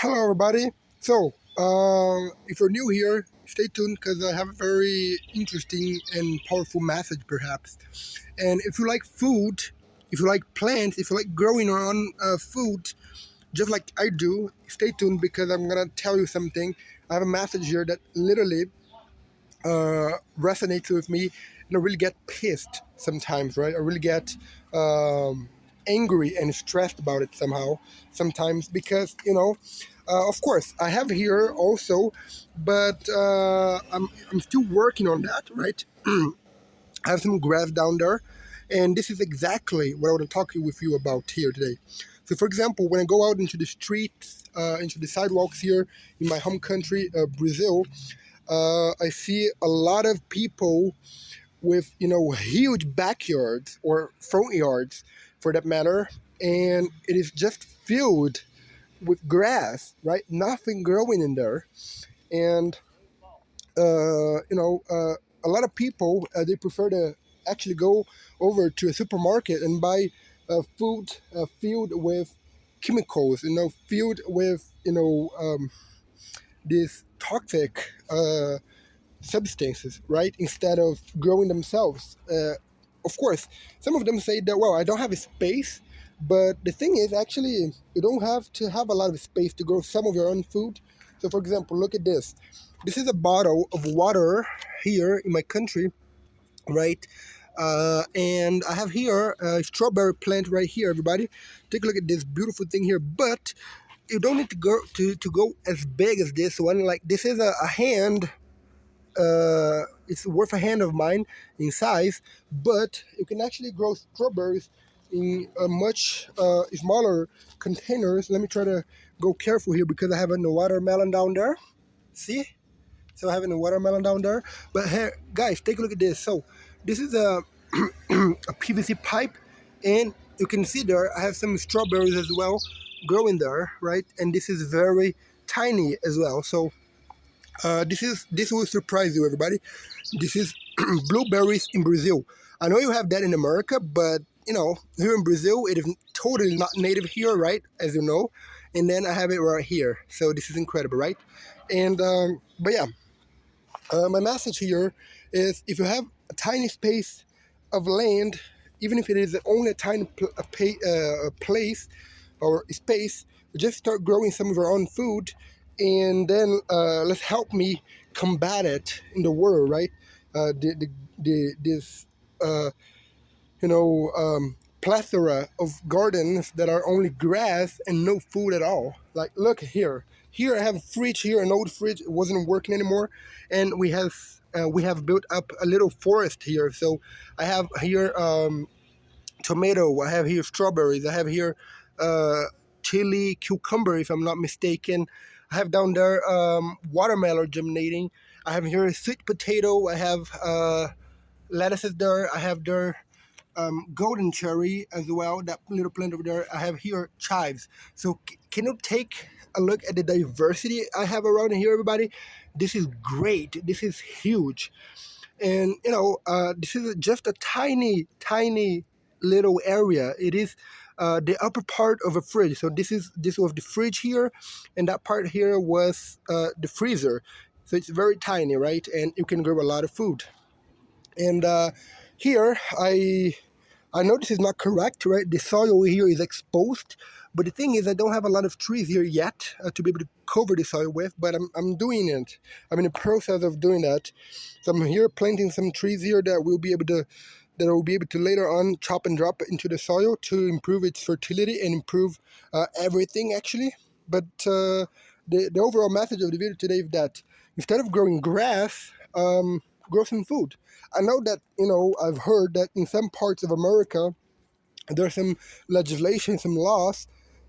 Hello, everybody. If you're new here, stay tuned because I have a very interesting and powerful message, perhaps. And if you like food, if you like plants, if you like growing your own food, just like I do, stay tuned because I'm gonna tell you something. I have a message here that literally resonates with me, and I really get pissed sometimes, right? I really get angry and stressed about it somehow sometimes because of course I have here also, but I'm still working on that, right? I have some grass down there, and this is exactly what I want to talk with you about here today. So, for example, when I go out into the streets, into the sidewalks here in my home country, Brazil, I see a lot of people with huge backyards or front yards, for that matter, and it is just filled with grass, right? Nothing growing in there, and a lot of people they prefer to actually go over to a supermarket and buy food filled with chemicals, filled with these toxic substances, right? Instead of growing themselves. Of course, some of them say that, well, I don't have a space, but the thing is, actually, you don't have to have a lot of space to grow some of your own food. So, for example, look at this. This is a bottle of water here in my country, right? And I have here a strawberry plant right here, everybody. Take a look at this beautiful thing here, but you don't need to go as big as this one. Like, this is a hand, it's worth a hand of mine in size, but you can actually grow strawberries in a much smaller containers. Let me try to go careful here because I have a watermelon down there. See? So I have a watermelon down there. But here, guys, take a look at this. So this is a PVC pipe, and you can see there I have some strawberries as well growing there, right? And this is very tiny as well. So this will surprise you, everybody. This is blueberries in Brazil. I know you have that in America, but here in Brazil, it is totally not native here, right? As you know. And then I have it right here. So this is incredible, right? And but yeah, my message here is if you have a tiny space of land, even if it is only a tiny place or space, just start growing some of your own food, and then let's help me combat it in the world, right? This uh, plethora of gardens that are only grass and no food at all. Like, look here. Here I have a fridge here, an old fridge. It wasn't working anymore, and we have built up a little forest here. So I have here tomato. I have here strawberries. I have here uh, chili, cucumber, if I'm not mistaken. I have down there watermelon germinating. I have here sweet potato. I have lettuces there. I have there golden cherry as well, that little plant over there. I have here chives. So can you take a look at the diversity I have around here, everybody? This is great. This is huge. And this is just a tiny little area. It is the upper part of a fridge. So this was the fridge here, and that part here was the freezer. So it's very tiny, right? And you can grow a lot of food. And here I know this is not correct, right? The soil here is exposed, but the thing is, I don't have a lot of trees here yet to be able to cover the soil with, but I'm doing it. I'm in the process of doing that. So I'm here planting some trees here that I will be able to later on chop and drop into the soil to improve its fertility and improve everything, actually. But the overall message of the video today is that instead of growing grass, grow some food. I know that, I've heard that in some parts of America, there's some legislation, some laws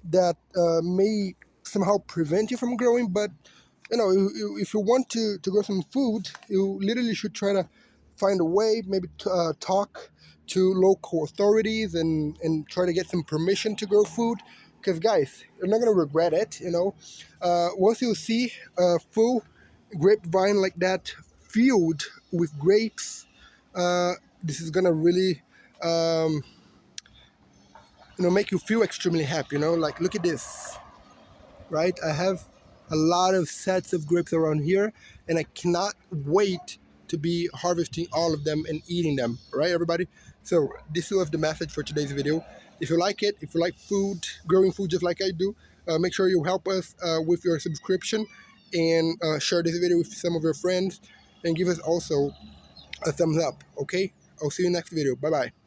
that may somehow prevent you from growing, but, if you want to grow some food, you literally should try to find a way, maybe talk to local authorities and try to get some permission to grow food. Because, guys, you're not going to regret it. Once you see a full grapevine like that filled with grapes, this is gonna really make you feel extremely happy. Like, look at this. right? I have a lot of sets of grapes around here, and I cannot wait to be harvesting all of them and eating them, right, everybody? So this was the message for today's video. If you like it, if you like food, growing food just like I do, make sure you help us with your subscription and share this video with some of your friends, and give us also a thumbs up, okay? I'll see you next video. Bye-bye.